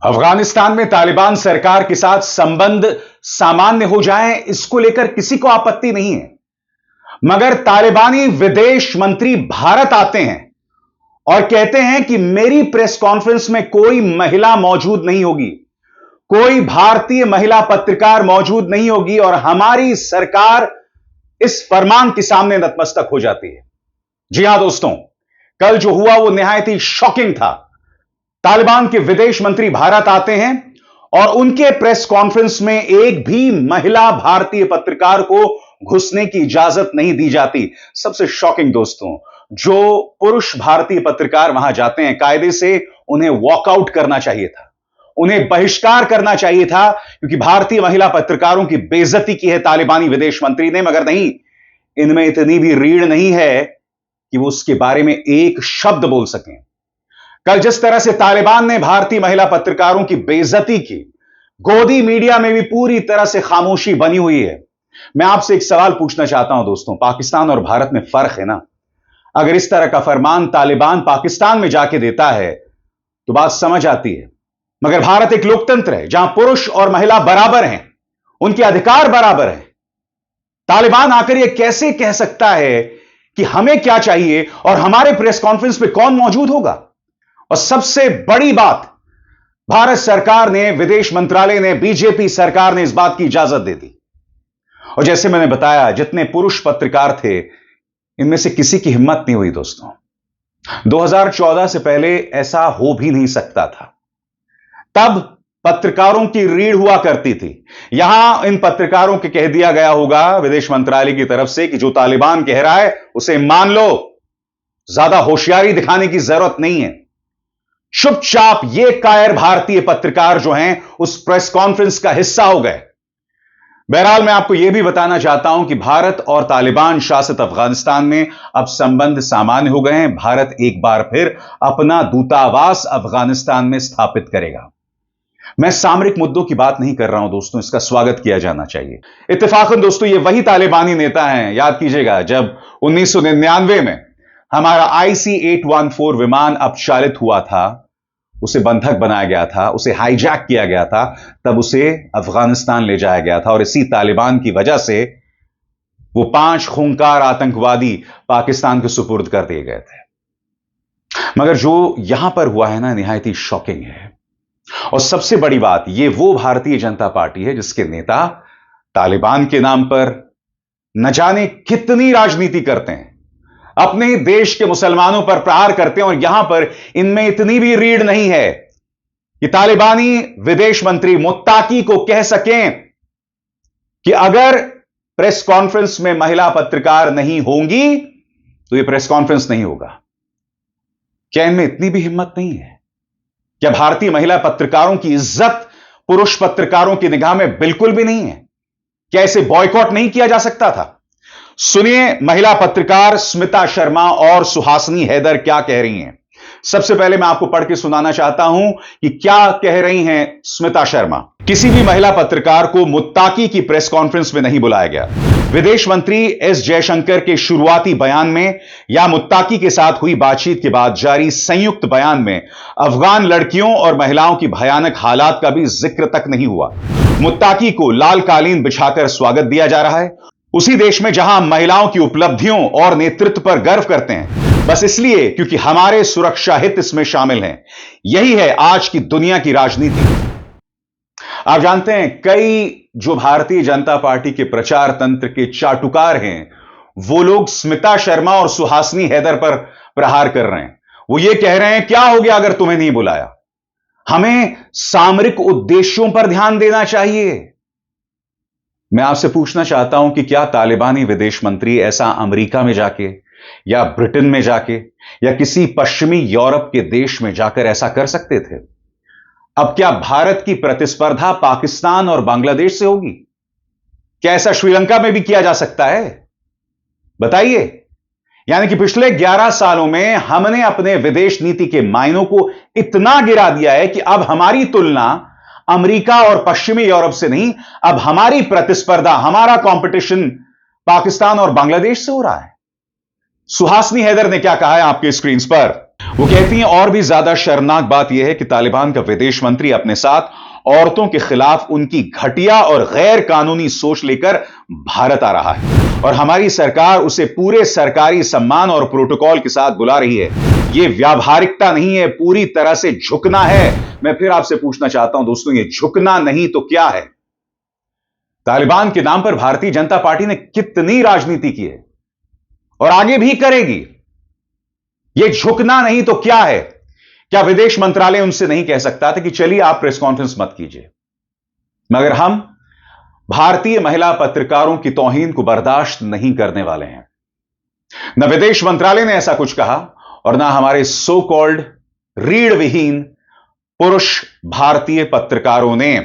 अफगानिस्तान में तालिबान सरकार के साथ संबंध सामान्य हो जाएं, इसको लेकर किसी को आपत्ति नहीं है। मगर तालिबानी विदेश मंत्री भारत आते हैं और कहते हैं कि मेरी प्रेस कॉन्फ्रेंस में कोई महिला मौजूद नहीं होगी, कोई भारतीय महिला पत्रकार मौजूद नहीं होगी और हमारी सरकार इस फरमान के सामने नतमस्तक हो जाती है। जी हां दोस्तों, कल जो हुआ वो निहायत ही शॉकिंग था। तालिबान के विदेश मंत्री भारत आते हैं और उनके प्रेस कॉन्फ्रेंस में एक भी महिला भारतीय पत्रकार को घुसने की इजाजत नहीं दी जाती। सबसे शॉकिंग दोस्तों, जो पुरुष भारतीय पत्रकार वहां जाते हैं, कायदे से उन्हें वॉकआउट करना चाहिए था, उन्हें बहिष्कार करना चाहिए था, क्योंकि भारतीय महिला पत्रकारों की बेइज्जती की है तालिबानी विदेश मंत्री ने। मगर नहीं, इनमें इतनी भी रीढ़ नहीं है कि वो उसके बारे में एक शब्द बोल सकें। कल जिस तरह से तालिबान ने भारतीय महिला पत्रकारों की बेइज्जती की, गोदी मीडिया में भी पूरी तरह से खामोशी बनी हुई है। मैं आपसे एक सवाल पूछना चाहता हूं दोस्तों, पाकिस्तान और भारत में फर्क है ना? अगर इस तरह का फरमान तालिबान पाकिस्तान में जाके देता है तो बात समझ आती है। मगर भारत एक लोकतंत्र है जहां पुरुष और महिला बराबर हैं, उनके अधिकार बराबर हैं। तालिबान आकर यह कैसे कह सकता है कि हमें क्या चाहिए और हमारे प्रेस कॉन्फ्रेंस में कौन मौजूद होगा? और सबसे बड़ी बात, भारत सरकार ने, विदेश मंत्रालय ने, बीजेपी सरकार ने इस बात की इजाजत दे दी। और जैसे मैंने बताया, जितने पुरुष पत्रकार थे, इनमें से किसी की हिम्मत नहीं हुई दोस्तों। 2014 से पहले ऐसा हो भी नहीं सकता था। तब पत्रकारों की रीढ़ हुआ करती थी। यहां इन पत्रकारों के कह दिया गया होगा विदेश मंत्रालय की तरफ से कि जो तालिबान कह रहा है उसे मान लो, ज्यादा होशियारी दिखाने की जरूरत नहीं है। चुपचाप ये कायर भारतीय पत्रकार जो हैं उस प्रेस कॉन्फ्रेंस का हिस्सा हो गए। बहरहाल मैं आपको यह भी बताना चाहता हूं कि भारत और तालिबान शासित अफगानिस्तान में अब संबंध सामान्य हो गए हैं। भारत एक बार फिर अपना दूतावास अफगानिस्तान में स्थापित करेगा। मैं सामरिक मुद्दों की बात नहीं कर रहा हूं दोस्तों, इसका स्वागत किया जाना चाहिए। इत्तेफाकन दोस्तों, ये वही तालिबानी नेता हैं, याद कीजिएगा, जब 1999 में हमारा IC-814 विमान अपचालित हुआ था, उसे बंधक बनाया गया था, उसे हाईजैक किया गया था, तब उसे अफगानिस्तान ले जाया गया था और इसी तालिबान की वजह से वो 5 खूंखार आतंकवादी पाकिस्तान के सुपुर्द कर दिए गए थे। मगर जो यहां पर हुआ है ना, निहायत ही शॉकिंग है। और सबसे बड़ी बात, ये वो भारतीय जनता पार्टी है जिसके नेता तालिबान के नाम पर न जाने कितनी राजनीति करते हैं, अपने ही देश के मुसलमानों पर प्रहार करते हैं। और यहां पर इनमें इतनी भी रीढ़ नहीं है कि तालिबानी विदेश मंत्री मुत्ताकी को कह सकें कि अगर प्रेस कॉन्फ्रेंस में महिला पत्रकार नहीं होंगी तो यह प्रेस कॉन्फ्रेंस नहीं होगा। क्या इनमें इतनी भी हिम्मत नहीं है? क्या भारतीय महिला पत्रकारों की इज्जत पुरुष पत्रकारों की निगाह में बिल्कुल भी नहीं है? क्या इसे बॉयकॉट नहीं किया जा सकता था? सुनिए महिला पत्रकार स्मिता शर्मा और सुहासिनी हैदर क्या कह रही हैं। सबसे पहले मैं आपको पढ़ के सुनाना चाहता हूं कि क्या कह रही हैं स्मिता शर्मा। किसी भी महिला पत्रकार को मुत्ताकी की प्रेस कॉन्फ्रेंस में नहीं बुलाया गया। विदेश मंत्री एस जयशंकर के शुरुआती बयान में या मुत्ताकी के साथ हुई बातचीत के बाद जारी संयुक्त बयान में अफगान लड़कियों और महिलाओं की भयानक हालात का भी जिक्र तक नहीं हुआ। मुत्ताकी को लाल कालीन बिछाकर स्वागत दिया जा रहा है, उसी देश में जहां महिलाओं की उपलब्धियों और नेतृत्व पर गर्व करते हैं, बस इसलिए क्योंकि हमारे सुरक्षा हित इसमें शामिल हैं। यही है आज की दुनिया की राजनीति। आप जानते हैं, कई जो भारतीय जनता पार्टी के प्रचार तंत्र के चाटुकार हैं, वो लोग स्मिता शर्मा और सुहासिनी हैदर पर प्रहार कर रहे हैं। वो ये कह रहे हैं, क्या हो गया अगर तुम्हें नहीं बुलाया? हमें सामरिक उद्देश्यों पर ध्यान देना चाहिए। मैं आपसे पूछना चाहता हूं कि क्या तालिबानी विदेश मंत्री ऐसा अमेरिका में जाके या ब्रिटेन में जाके या किसी पश्चिमी यूरोप के देश में जाकर ऐसा कर सकते थे? अब क्या भारत की प्रतिस्पर्धा पाकिस्तान और बांग्लादेश से होगी? क्या ऐसा श्रीलंका में भी किया जा सकता है? बताइए। यानी कि पिछले 11 सालों में हमने अपने विदेश नीति के मायनों को इतना गिरा दिया है कि अब हमारी तुलना अमेरिका और पश्चिमी यूरोप से नहीं, अब हमारी प्रतिस्पर्धा, हमारा कंपटीशन पाकिस्तान और बांग्लादेश से हो रहा है। सुहासिनी हैदर ने क्या कहा है आपके स्क्रीन पर। वो कहती हैं और भी ज्यादा शर्मनाक बात यह है कि तालिबान का विदेश मंत्री अपने साथ औरतों के खिलाफ उनकी घटिया और गैर कानूनी सोच लेकर भारत आ रहा है और हमारी सरकार उसे पूरे सरकारी सम्मान और प्रोटोकॉल के साथ बुला रही है। यह व्यावहारिकता नहीं है, पूरी तरह से झुकना है। मैं फिर आपसे पूछना चाहता हूं दोस्तों, यह झुकना नहीं तो क्या है? तालिबान के नाम पर भारतीय जनता पार्टी ने कितनी राजनीति की है और आगे भी करेगी। यह झुकना नहीं तो क्या है? क्या विदेश मंत्रालय उनसे नहीं कह सकता था कि चलिए आप प्रेस कॉन्फ्रेंस मत कीजिए? मगर हम भारतीय महिला पत्रकारों की तौहीन को बर्दाश्त नहीं करने वाले हैं। न विदेश मंत्रालय ने ऐसा कुछ कहा और ना हमारे सो कॉल्ड रीढ़ विहीन पुरुष भारतीय पत्रकारों ने।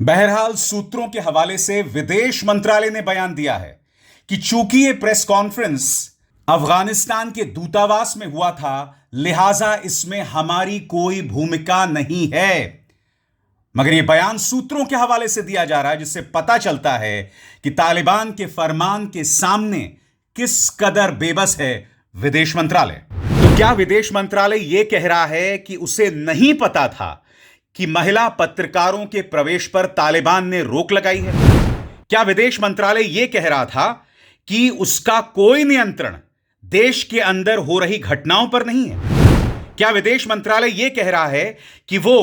बहरहाल सूत्रों के हवाले से विदेश मंत्रालय ने बयान दिया है कि चूंकि यह प्रेस कॉन्फ्रेंस अफगानिस्तान के दूतावास में हुआ था, लिहाजा इसमें हमारी कोई भूमिका नहीं है। मगर यह बयान सूत्रों के हवाले से दिया जा रहा है, जिससे पता चलता है कि तालिबान के फरमान के सामने किस कदर बेबस है विदेश मंत्रालय। तो क्या विदेश मंत्रालय यह कह रहा है कि उसे नहीं पता था कि महिला पत्रकारों के प्रवेश पर तालिबान ने रोक लगाई है? क्या विदेश मंत्रालय यह कह रहा था कि उसका कोई नियंत्रण देश के अंदर हो रही घटनाओं पर नहीं है? क्या विदेश मंत्रालय यह कह रहा है कि वो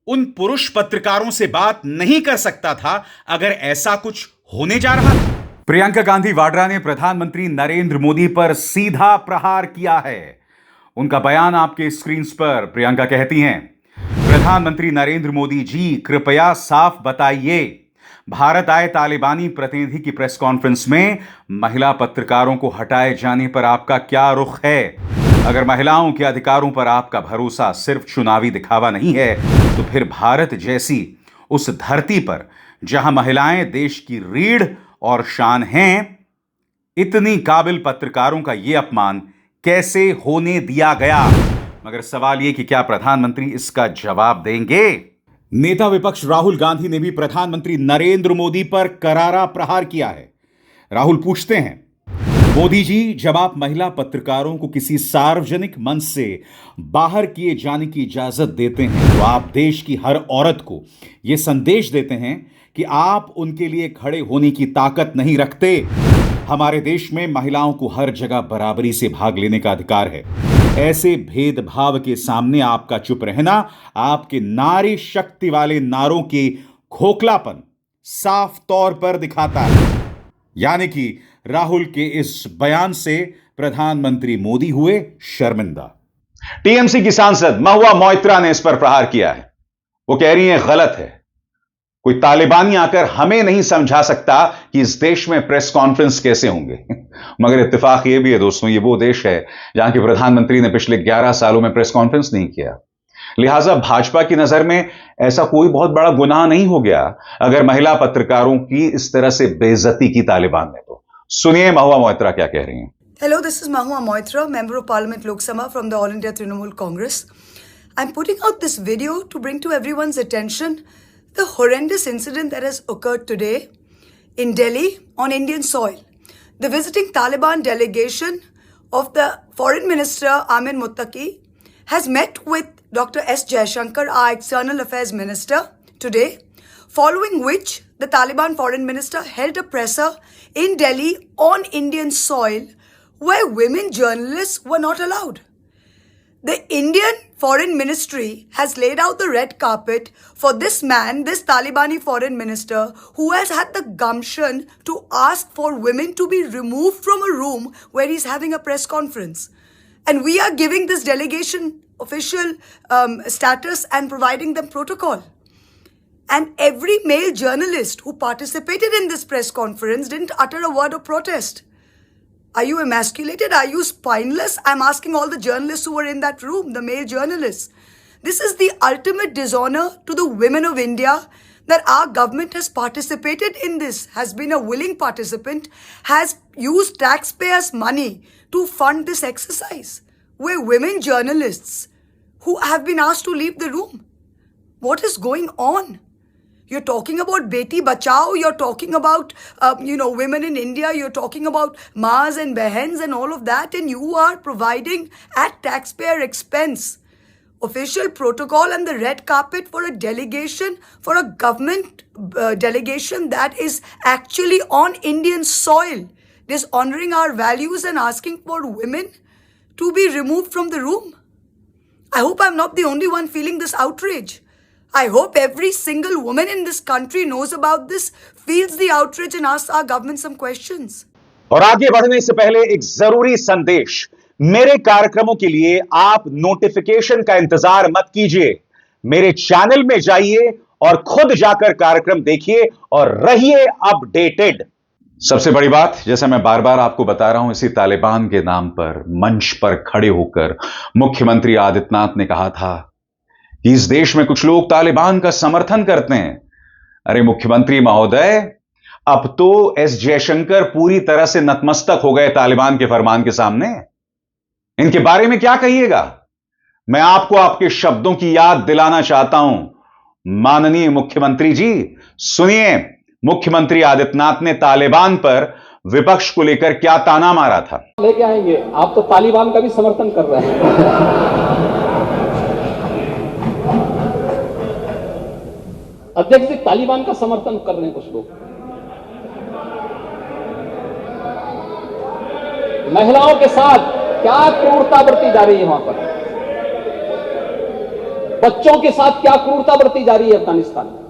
उन पुरुष पत्रकारों से बात नहीं कर सकता था अगर ऐसा कुछ होने जा रहा था? प्रियंका गांधी वाड्रा ने प्रधानमंत्री नरेंद्र मोदी पर सीधा प्रहार किया है। उनका बयान आपके स्क्रीन पर। प्रियंका कहती हैं, प्रधानमंत्री नरेंद्र मोदी जी कृपया साफ बताइए, भारत आए तालिबानी प्रतिनिधि की प्रेस कॉन्फ्रेंस में महिला पत्रकारों को हटाए जाने पर आपका क्या रुख है? अगर महिलाओं के अधिकारों पर आपका भरोसा सिर्फ चुनावी दिखावा नहीं है, तो फिर भारत जैसी उस धरती पर जहां महिलाएं देश की रीढ़ और शान हैं, इतनी काबिल पत्रकारों का यह अपमान कैसे होने दिया गया? मगर सवाल यह कि क्या प्रधानमंत्री इसका जवाब देंगे? नेता विपक्ष राहुल गांधी ने भी प्रधानमंत्री नरेंद्र मोदी पर करारा प्रहार किया है। राहुल पूछते हैं, मोदी जी, जब आप महिला पत्रकारों को किसी सार्वजनिक मंच से बाहर किए जाने की इजाजत देते हैं, तो आप देश की हर औरत को यह संदेश देते हैं कि आप उनके लिए खड़े होने की ताकत नहीं रखते। हमारे देश में महिलाओं को हर जगह बराबरी से भाग लेने का अधिकार है। ऐसे भेदभाव के सामने आपका चुप रहना आपके नारी शक्ति वाले नारों के खोखलापन साफ तौर पर दिखाता है। यानी कि राहुल के इस बयान से प्रधानमंत्री मोदी हुए शर्मिंदा। टीएमसी की सांसद महुआ मोइत्रा ने इस पर प्रहार किया है। वो कह रही हैं, गलत है। कोई तालिबानी आकर हमें नहीं समझा सकता कि इस देश में प्रेस कॉन्फ्रेंस कैसे होंगे। मगर इत्तेफाक यह भी है दोस्तों, ये वो देश है जहां के प्रधानमंत्री ने पिछले 11 सालों में प्रेस कॉन्फ्रेंस नहीं किया। लिहाजा भाजपा की नजर में ऐसा कोई बहुत बड़ा गुनाह नहीं हो गया अगर महिला पत्रकारों की इस तरह से बेइज्जती की तालिबान ने। तो सुनिए महुआ मोइत्रा क्या कह रही हैं। Hello, this is Mahua Moitra, Member of Parliament Lok Sabha from the All India Trinamool Congress. I'm putting out this video to bring to everyone's attention the horrendous incident that has occurred today in Delhi on Indian soil. The visiting Taliban delegation of the Foreign Minister Amin Muttaqi has met with Dr. S. Jaishankar, our External Affairs Minister, today, following which the Taliban Foreign Minister held a presser in Delhi on Indian soil where women journalists were not allowed. The Indian Foreign Ministry has laid out the red carpet for this man, this Talibani Foreign Minister, who has had the gumption to ask for women to be removed from a room where he's having a press conference. And we are giving this delegation official status and providing them protocol. And every male journalist who participated in this press conference didn't utter a word of protest. Are you emasculated? Are you spineless? I'm asking all the journalists who were in that room, the male journalists. This is the ultimate dishonor to the women of India that our government has participated in this, has been a willing participant, has used taxpayers' money to fund this exercise. Where women journalists who have been asked to leave the room. What is going on? You're talking about Beti Bachao, you're talking about, women in India, you're talking about Maas and Behens and all of that, and you are providing at taxpayer expense official protocol and the red carpet for a delegation, for a government delegation that is actually on Indian soil, dishonoring our values and asking for women to be removed from the room. I hope I'm not the only one feeling this outrage. I hope every single woman in this country knows about this, feels the outrage and asks our government some questions. और आगे बढ़ने से पहले एक जरूरी संदेश, मेरे कार्यक्रमों के लिए आप नोटिफिकेशन का इंतजार मत कीजिए, मेरे चैनल में जाइए और खुद जाकर कार्यक्रम देखिए और रहिए अपडेटेड। सबसे बड़ी बात, जैसा मैं बार बार आपको बता रहा हूं, इसी तालिबान के नाम पर मंच पर खड़े होकर मुख्यमंत्री आदित्यनाथ ने कहा था कि इस देश में कुछ लोग तालिबान का समर्थन करते हैं। अरे मुख्यमंत्री महोदय, अब तो एस जयशंकर पूरी तरह से नतमस्तक हो गए तालिबान के फरमान के सामने। इनके बारे में क्या कहिएगा? मैं आपको आपके शब्दों की याद दिलाना चाहता हूं। माननीय मुख्यमंत्री जी, सुनिए, मुख्यमंत्री आदित्यनाथ ने तालिबान पर विपक्ष को लेकर क्या ताना मारा था। लेके आएंगे, आप तो तालिबान का भी समर्थन कर रहे हैं। अध्यक्ष जी, तालिबान का समर्थन कर रहे हैं कुछ लोग। महिलाओं के साथ क्या क्रूरता बरती जा रही है वहां पर, बच्चों के साथ क्या क्रूरता बरती जा रही है अफगानिस्तान में,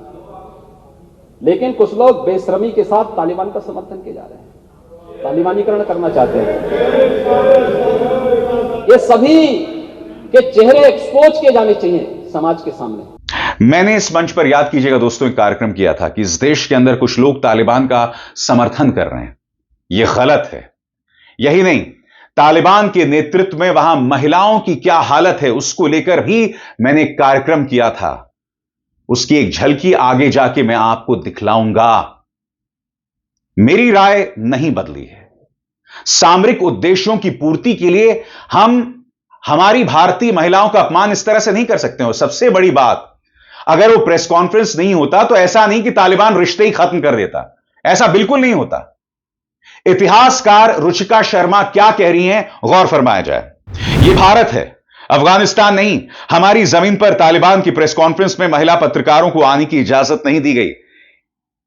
लेकिन कुछ लोग बेशर्मी के साथ तालिबान का समर्थन किए जा रहे हैं, तालिबानीकरण करना चाहते हैं। ये सभी के चेहरे एक्सपोज किए जाने चाहिए समाज के सामने। मैंने इस मंच पर, याद कीजिएगा दोस्तों, एक कार्यक्रम किया था कि इस देश के अंदर कुछ लोग तालिबान का समर्थन कर रहे हैं, यह गलत है। यही नहीं, तालिबान के नेतृत्व में वहां महिलाओं की क्या हालत है उसको लेकर भी मैंने एक कार्यक्रम किया था। उसकी एक झलकी आगे जाके मैं आपको दिखलाऊंगा। मेरी राय नहीं बदली है। सामरिक उद्देश्यों की पूर्ति के लिए हम हमारी भारतीय महिलाओं का अपमान इस तरह से नहीं कर सकते। और सबसे बड़ी बात, अगर वो प्रेस कॉन्फ्रेंस नहीं होता तो ऐसा नहीं कि तालिबान रिश्ते ही खत्म कर देता, ऐसा बिल्कुल नहीं होता। इतिहासकार रुचिका शर्मा क्या कह रही हैं, गौर फरमाया जाए। यह भारत है, अफगानिस्तान नहीं। हमारी जमीन पर तालिबान की प्रेस कॉन्फ्रेंस में महिला पत्रकारों को आने की इजाजत नहीं दी गई।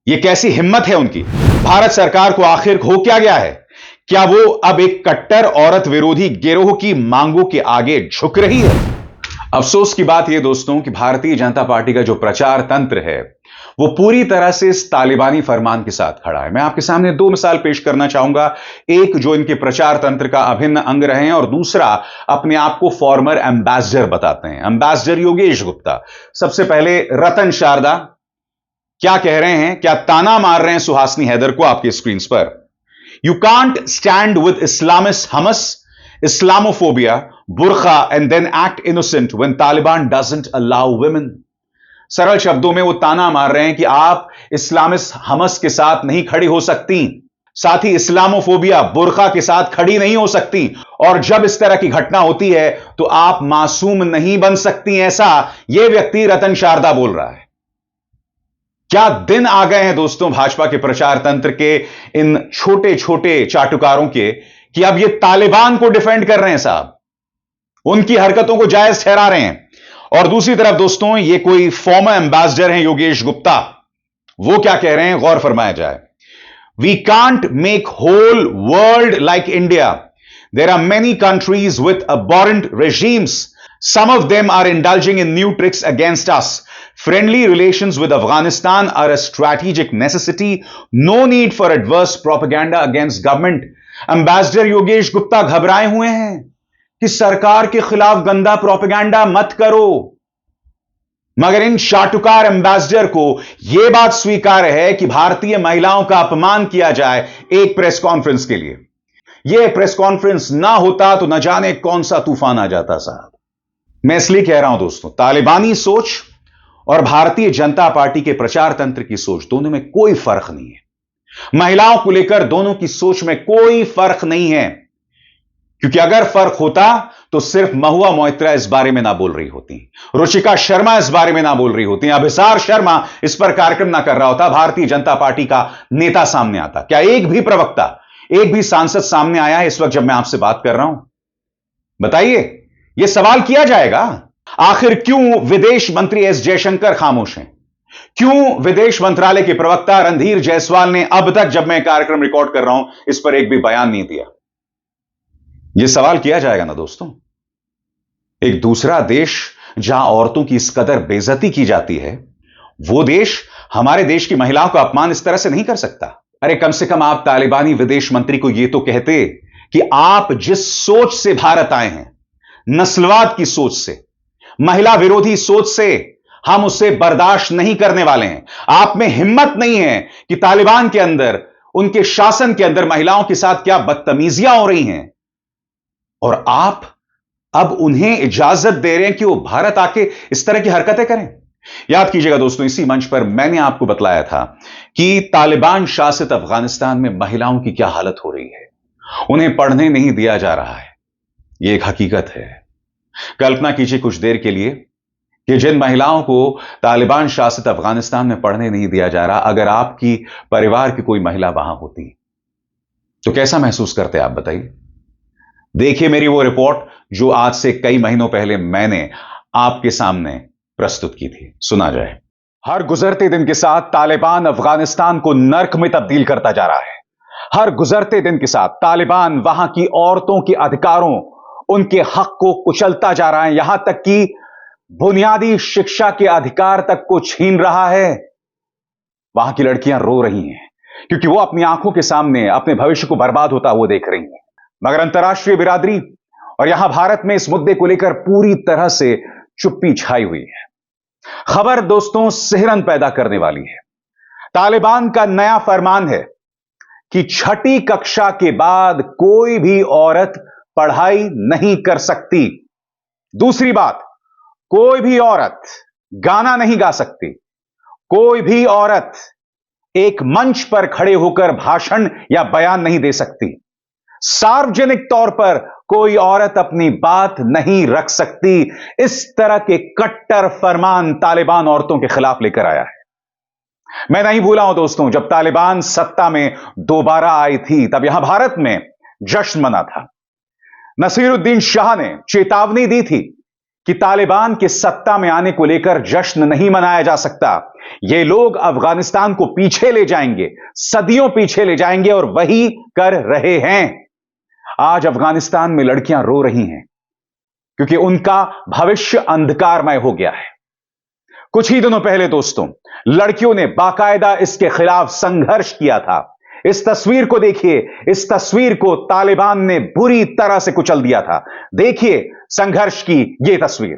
यह कैसी हिम्मत है उनकी। भारत सरकार को आखिर हो क्या गया है? क्या वो अब एक कट्टर औरत विरोधी गिरोह की मांगों के आगे झुक रही है? अफसोस की बात यह दोस्तों कि भारतीय जनता पार्टी का जो प्रचार तंत्र है वो पूरी तरह से इस तालिबानी फरमान के साथ खड़ा है। मैं आपके सामने दो मिसाल पेश करना चाहूंगा, एक जो इनके प्रचार तंत्र का अभिन्न अंग रहे हैं और दूसरा अपने आप को फॉर्मर एम्बेसडर बताते हैं, एम्बेसडर योगेश गुप्ता। सबसे पहले रतन शारदा क्या कह रहे हैं, क्या ताना मार रहे हैं सुहासिनी हैदर को आपके स्क्रीन पर। You can't stand with Islamist Hamas, Islamophobia, burqa and then act innocent when Taliban doesn't allow women. सरल शब्दों में वो ताना मार रहे हैं कि आप इस्लामिस्ट हमस के साथ नहीं खड़ी हो सकती, साथ ही इस्लामोफोबिया, बुरखा के साथ खड़ी नहीं हो सकती, और जब इस तरह की घटना होती है तो आप मासूम नहीं बन सकती। ऐसा यह व्यक्ति रतन शारदा बोल रहा है। क्या दिन आ गए हैं दोस्तों भाजपा के प्रचार तंत्र के इन छोटे छोटे चाटुकारों के कि अब ये तालिबान को डिफेंड कर रहे हैं साहब, उनकी हरकतों को जायज ठहरा रहे हैं। और दूसरी तरफ दोस्तों ये कोई फॉर्मर एम्बेसडर हैं योगेश गुप्ता, वो क्या कह रहे हैं, गौर फरमाया जाए। We can't make whole world like India, there are many countries with abhorrent regimes, some of them are indulging in new tricks against us. Friendly relations with Afghanistan are a strategic necessity, no need for adverse propaganda against government. Ambassador Yogesh Gupta घबराए हुए हैं कि सरकार के खिलाफ गंदा propaganda मत करो, मगर इन शाटुकार एम्बेसडर को यह बात स्वीकार है कि भारतीय महिलाओं का अपमान किया जाए एक प्रेस कॉन्फ्रेंस के लिए। यह प्रेस कॉन्फ्रेंस ना होता तो न जाने कौन सा तूफान आ जाता साहब। मैं इसलिए कह रहा हूं दोस्तों, तालिबानी सोच और भारतीय जनता पार्टी के प्रचार तंत्र की सोच दोनों में कोई फर्क नहीं है। महिलाओं को लेकर दोनों की सोच में कोई फर्क नहीं है। क्योंकि अगर फर्क होता तो सिर्फ महुआ मोइत्रा इस बारे में ना बोल रही होती, रुचिका शर्मा इस बारे में ना बोल रही होती, अभिसार शर्मा इस पर कार्यक्रम ना कर रहा होता, भारतीय जनता पार्टी का नेता सामने आता। क्या एक भी प्रवक्ता, एक भी सांसद सामने आया है इस वक्त जब मैं आपसे बात कर रहा हूं? बताइए, यह सवाल किया जाएगा। आखिर क्यों विदेश मंत्री एस जयशंकर खामोश हैं? क्यों विदेश मंत्रालय के प्रवक्ता रणधीर जायसवाल ने अब तक, जब मैं कार्यक्रम रिकॉर्ड कर रहा हूं, इस पर एक भी बयान नहीं दिया? यह सवाल किया जाएगा ना दोस्तों। एक दूसरा देश जहां औरतों की इस कदर बेइज्जती की जाती है, वो देश हमारे देश की महिलाओं का अपमान इस तरह से नहीं कर सकता। अरे कम से कम आप तालिबानी विदेश मंत्री को यह तो कहते कि आप जिस सोच से भारत आए हैं, नस्लवाद की सोच से, महिला विरोधी सोच से, हम उसे बर्दाश्त नहीं करने वाले हैं। आप में हिम्मत नहीं है कि तालिबान के अंदर, उनके शासन के अंदर महिलाओं के साथ क्या बदतमीजियां हो रही हैं, और आप अब उन्हें इजाजत दे रहे हैं कि वो भारत आके इस तरह की हरकतें करें। याद कीजिएगा दोस्तों, इसी मंच पर मैंने आपको बतलाया था कि तालिबान शासित अफगानिस्तान में महिलाओं की क्या हालत हो रही है। उन्हें पढ़ने नहीं दिया जा रहा है, यह एक हकीकत है। कल्पना कीजिए कुछ देर के लिए कि जिन महिलाओं को तालिबान शासित अफगानिस्तान में पढ़ने नहीं दिया जा रहा, अगर आपकी परिवार की कोई महिला वहां होती तो कैसा महसूस करते आप, बताइए। देखिए मेरी वो रिपोर्ट जो आज से कई महीनों पहले मैंने आपके सामने प्रस्तुत की थी, सुना जाए। हर गुजरते दिन के साथ तालिबान अफगानिस्तान को नर्क में तब्दील करता जा रहा है। हर गुजरते दिन के साथ तालिबान वहां की औरतों के अधिकारों, उनके हक को कुचलता जा रहा है, यहां तक कि बुनियादी शिक्षा के अधिकार तक को छीन रहा है। वहां की लड़कियां रो रही हैं क्योंकि वो अपनी आंखों के सामने अपने भविष्य को बर्बाद होता हुआ देख रही हैं। मगर अंतर्राष्ट्रीय बिरादरी और यहां भारत में इस मुद्दे को लेकर पूरी तरह से चुप्पी छाई हुई है। खबर दोस्तों सिहरन पैदा करने वाली है। तालिबान का नया फरमान है कि छठी कक्षा के बाद कोई भी औरत पढ़ाई नहीं कर सकती। दूसरी बात, कोई भी औरत गाना नहीं गा सकती। कोई भी औरत एक मंच पर खड़े होकर भाषण या बयान नहीं दे सकती। सार्वजनिक तौर पर कोई औरत अपनी बात नहीं रख सकती। इस तरह के कट्टर फरमान तालिबान औरतों के खिलाफ लेकर आया है। मैं नहीं भूला हूं दोस्तों, जब तालिबान सत्ता में दोबारा आई थी तब यहां भारत में जश्न मना था। नसीरुद्दीन शाह ने चेतावनी दी थी कि तालिबान के सत्ता में आने को लेकर जश्न नहीं मनाया जा सकता। ये लोग अफगानिस्तान को पीछे ले जाएंगे, सदियों पीछे ले जाएंगे, और वही कर रहे हैं। आज अफगानिस्तान में लड़कियां रो रही हैं क्योंकि उनका भविष्य अंधकारमय हो गया है। कुछ ही दिनों पहले दोस्तों लड़कियों ने बाकायदा इसके खिलाफ संघर्ष किया था। इस तस्वीर को देखिए, इस तस्वीर को तालिबान ने बुरी तरह से कुचल दिया था। देखिए संघर्ष की यह तस्वीर।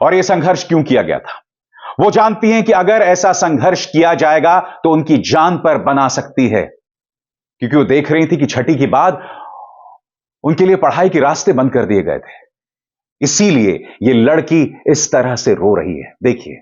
और यह संघर्ष क्यों किया गया था? वो जानती हैं कि अगर ऐसा संघर्ष किया जाएगा तो उनकी जान पर बना सकती है, क्योंकि वो देख रही थी कि छठी के बाद उनके लिए पढ़ाई के रास्ते बंद कर दिए गए थे। इसीलिए ये लड़की इस तरह से रो रही है। देखिए।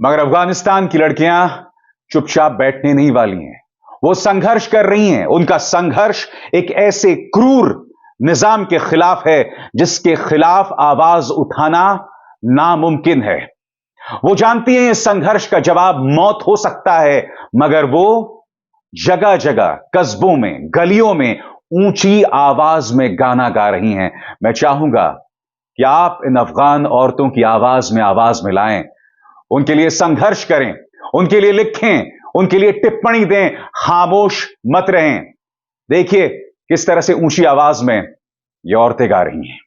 मगर अफगानिस्तान की लड़कियां चुपचाप बैठने नहीं वाली हैं। वो संघर्ष कर रही हैं। उनका संघर्ष एक ऐसे क्रूर निजाम के खिलाफ है जिसके खिलाफ आवाज उठाना नामुमकिन है। वो जानती हैं इस संघर्ष का जवाब मौत हो सकता है, मगर वो जगह जगह, कस्बों में, गलियों में ऊंची आवाज में गाना गा रही हैं। मैं चाहूंगा कि आप इन अफगान औरतों की आवाज में मिलाएं, उनके लिए संघर्ष करें, उनके लिए लिखें, उनके लिए टिप्पणी दें, खामोश मत रहें। देखिए किस तरह से ऊंची आवाज में ये औरतें गा रही हैं।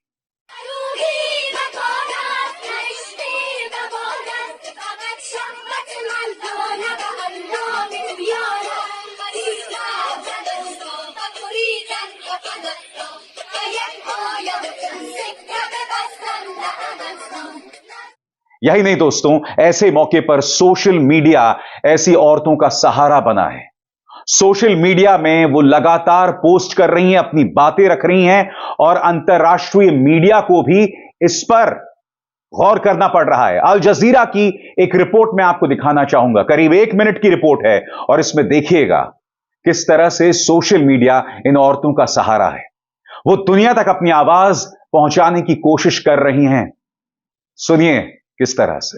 यही नहीं दोस्तों, ऐसे मौके पर सोशल मीडिया ऐसी औरतों का सहारा बना है। सोशल मीडिया में वो लगातार पोस्ट कर रही हैं, अपनी बातें रख रही हैं और अंतर्राष्ट्रीय मीडिया को भी इस पर गौर करना पड़ रहा है। अल जजीरा की एक रिपोर्ट मैं आपको दिखाना चाहूंगा, करीब 1 मिनट की रिपोर्ट है और इसमें देखिएगा किस तरह से सोशल मीडिया इन औरतों का सहारा है। वो दुनिया तक अपनी आवाज पहुंचाने की कोशिश कर रही हैं। सुनिए किस तरह से।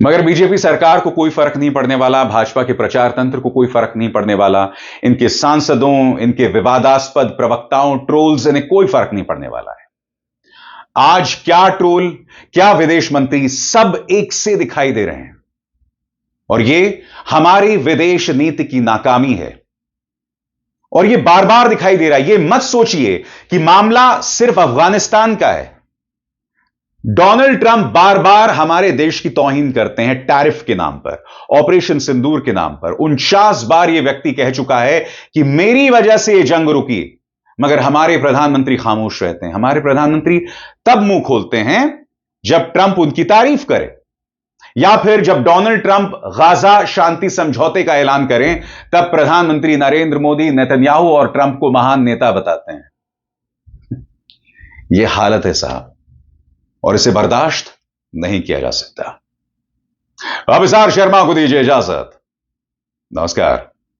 मगर बीजेपी सरकार को कोई फर्क नहीं पड़ने वाला, भाजपा के प्रचार तंत्र को कोई फर्क नहीं पड़ने वाला, इनके सांसदों, इनके विवादास्पद प्रवक्ताओं, ट्रोल्स, इन्हें कोई फर्क नहीं पड़ने वाला है। आज क्या ट्रोल, क्या विदेश मंत्री, सब एक से दिखाई दे रहे हैं और ये हमारी विदेश नीति की नाकामी है और ये बार बार दिखाई दे रहा है। ये मत सोचिए कि मामला सिर्फ अफगानिस्तान का है। डोनाल्ड ट्रंप बार बार हमारे देश की तौहीन करते हैं टैरिफ के नाम पर, ऑपरेशन सिंदूर के नाम पर। 49 बार यह व्यक्ति कह चुका है कि मेरी वजह से यह जंग रुकी, मगर हमारे प्रधानमंत्री खामोश रहते हैं। हमारे प्रधानमंत्री तब मुंह खोलते हैं जब ट्रंप उनकी तारीफ करे या फिर जब डोनाल्ड ट्रंप गाजा शांति समझौते का ऐलान करें, तब प्रधानमंत्री नरेंद्र मोदी नेतन्याहू और ट्रंप को महान नेता बताते हैं। यह हालत है साहब और इसे बर्दाश्त नहीं किया जा सकता। अभिसार शर्मा को दीजिए इजाजत। नमस्कार।